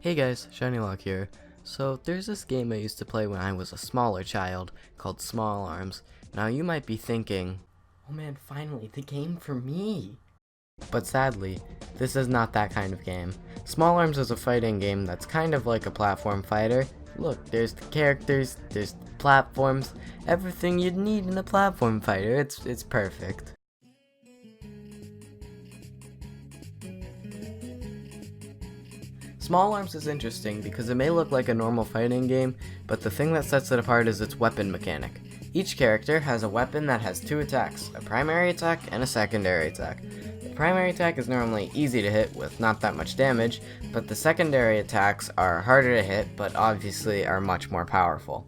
Hey guys, Shinylocke here. So there's this game I used to play when I was a smaller child called Small Arms. Now you might be thinking, oh man, finally, the game for me. But sadly, this is not that kind of game. Small Arms is a fighting game that's kind of like a platform fighter. Look, there's the characters, there's the platforms, everything you'd need in a platform fighter. It's perfect. Small Arms is interesting because it may look like a normal fighting game, but the thing that sets it apart is its weapon mechanic. Each character has a weapon that has two attacks, a primary attack and a secondary attack. The primary attack is normally easy to hit with not that much damage, but the secondary attacks are harder to hit but obviously are much more powerful.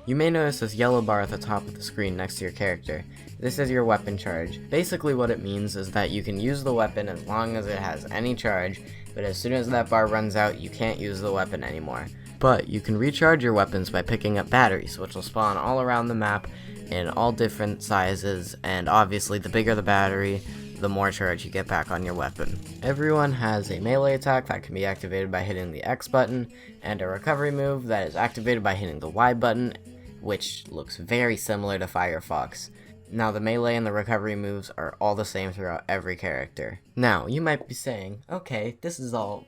You may notice this yellow bar at the top of the screen next to your character. This is your weapon charge. Basically what it means is that you can use the weapon as long as it has any charge, but as soon as that bar runs out, you can't use the weapon anymore. But you can recharge your weapons by picking up batteries, which will spawn all around the map in all different sizes, and obviously the bigger the battery, the more charge you get back on your weapon. Everyone has a melee attack that can be activated by hitting the X button, and a recovery move that is activated by hitting the Y button, which looks very similar to Firefox. Now the melee and the recovery moves are all the same throughout every character. Now, you might be saying, okay, this is all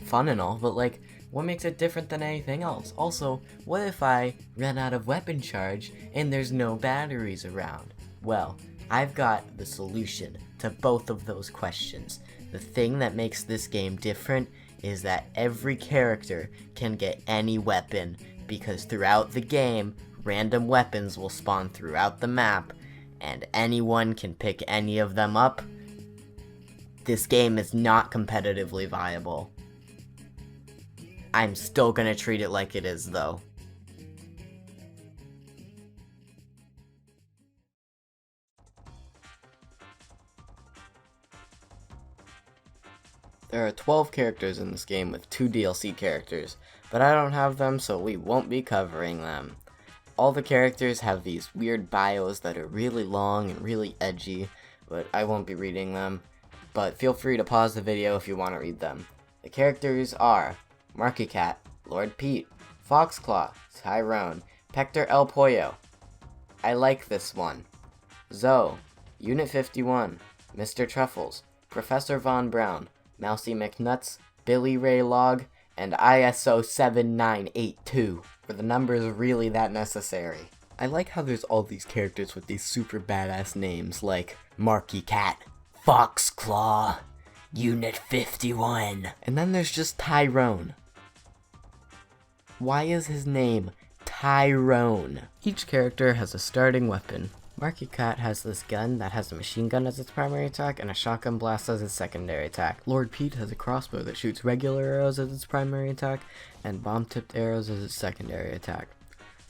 fun and all, but like, what makes it different than anything else? Also, what if I run out of weapon charge and there's no batteries around? Well, I've got the solution to both of those questions. The thing that makes this game different is that every character can get any weapon, because throughout the game, random weapons will spawn throughout the map, and anyone can pick any of them up. This game is not competitively viable. I'm still gonna treat it like it is, though. There are 12 characters in this game with 2 DLC characters, but I don't have them, so we won't be covering them. All the characters have these weird bios that are really long and really edgy, but I won't be reading them. But feel free to pause the video if you want to read them. The characters are Marky Cat, Lord Pete, Foxclaw, Tyrone, Pector El Pollo. I like this one. Zoe, Unit 51, Mr. Truffles, Professor Von Braun, Mousy McNuts, Billy Ray Log, and ISO 7982. Were the numbers really that necessary? I like how there's all these characters with these super badass names like Marky Cat, Foxclaw, Unit 51, and then there's just Tyrone. Why is his name Tyrone? Each character has a starting weapon. Marky Cat has this gun that has a machine gun as its primary attack and a shotgun blast as its secondary attack. Lord Pete has a crossbow that shoots regular arrows as its primary attack and bomb-tipped arrows as its secondary attack.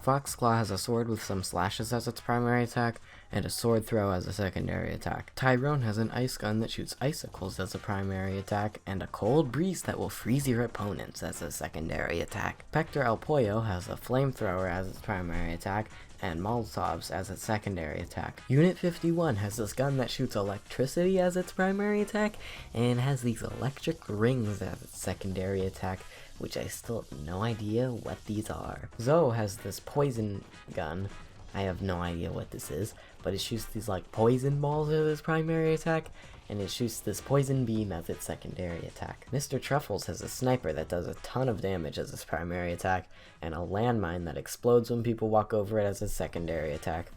Foxclaw has a sword with some slashes as its primary attack and a sword throw as a secondary attack. Tyrone has an ice gun that shoots icicles as a primary attack and a cold breeze that will freeze your opponents as a secondary attack. Pector El Pollo has a flamethrower as its primary attack and Molotovs as its secondary attack. Unit 51 has this gun that shoots electricity as its primary attack and has these electric rings as its secondary attack, which I still have no idea what these are. Zoe has this poison gun. I have no idea what this is, but it shoots these like poison balls as its primary attack, and it shoots this poison beam as its secondary attack. Mr. Truffles has a sniper that does a ton of damage as its primary attack, and a landmine that explodes when people walk over it as its secondary attack.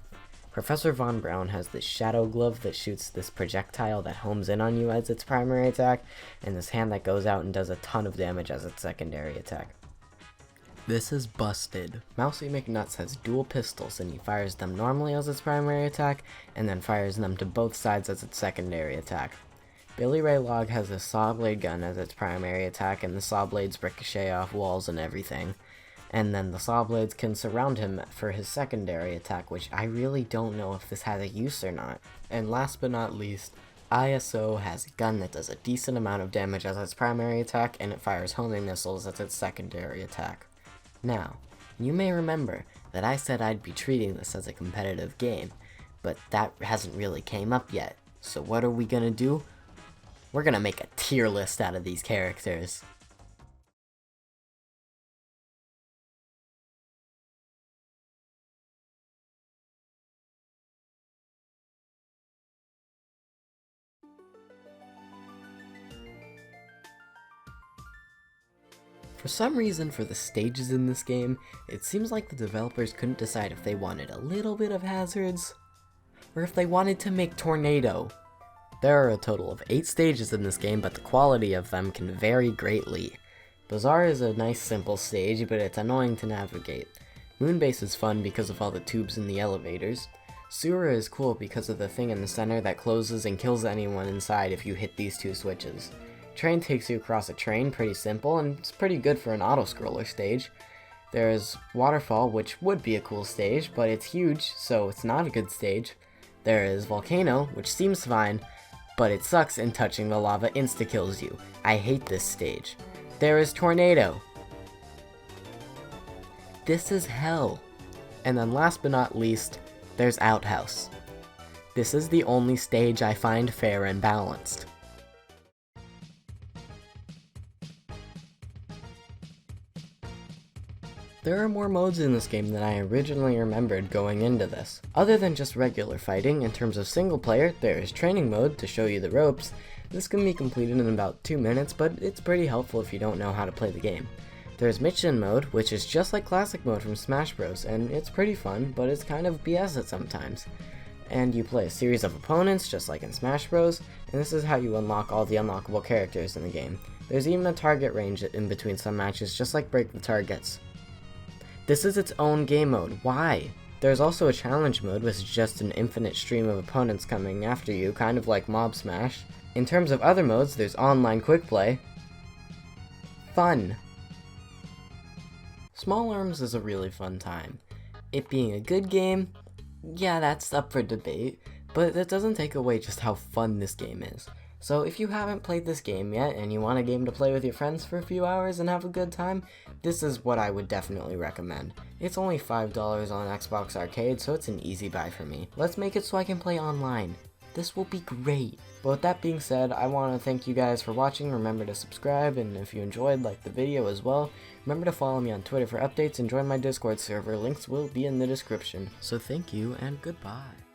Professor Von Braun has this shadow glove that shoots this projectile that homes in on you as its primary attack, and this hand that goes out and does a ton of damage as its secondary attack. This is busted. Mousy McNuts has dual pistols, and he fires them normally as its primary attack, and then fires them to both sides as its secondary attack. Billy Ray Log has a saw blade gun as its primary attack, and the saw blades ricochet off walls and everything. And then the saw blades can surround him for his secondary attack, which I really don't know if this has a use or not. And last but not least, ISO has a gun that does a decent amount of damage as its primary attack, and it fires homing missiles as its secondary attack. Now, you may remember that I said I'd be treating this as a competitive game, but that hasn't really came up yet. So what are we gonna do? We're gonna make a tier list out of these characters. For some reason, for the stages in this game, it seems like the developers couldn't decide if they wanted a little bit of hazards, or if they wanted to make tornado. There are a total of 8 stages in this game, but the quality of them can vary greatly. Bazaar is a nice simple stage, but it's annoying to navigate. Moonbase is fun because of all the tubes in the elevators. Sewer is cool because of the thing in the center that closes and kills anyone inside if you hit these 2 switches. Train takes you across a train, pretty simple, and it's pretty good for an auto-scroller stage. There is Waterfall, which would be a cool stage, but it's huge, so it's not a good stage. There is Volcano, which seems fine, but it sucks and touching the lava insta-kills you. I hate this stage. There is Tornado. This is hell. And then last but not least, there's Outhouse. This is the only stage I find fair and balanced. There are more modes in this game than I originally remembered going into this. Other than just regular fighting, in terms of single player, there is training mode to show you the ropes. This can be completed in about 2 minutes, but it's pretty helpful if you don't know how to play the game. There's mission mode, which is just like classic mode from Smash Bros, and it's pretty fun, but it's kind of BS at sometimes. And you play a series of opponents, just like in Smash Bros, and this is how you unlock all the unlockable characters in the game. There's even a target range in between some matches, just like Break the Targets. This is its own game mode. Why? There's also a challenge mode, which is just an infinite stream of opponents coming after you, kind of like Mob Smash. In terms of other modes, there's online quick play. Fun. Small Arms is a really fun time. It being a good game, yeah, that's up for debate, but that doesn't take away just how fun this game is. So if you haven't played this game yet and you want a game to play with your friends for a few hours and have a good time, this is what I would definitely recommend. It's only $5 on Xbox Arcade, so it's an easy buy for me. Let's make it so I can play online. This will be great. But with that being said, I want to thank you guys for watching. Remember to subscribe, and if you enjoyed, like the video as well. Remember to follow me on Twitter for updates and join my Discord server. Links will be in the description. So thank you and goodbye.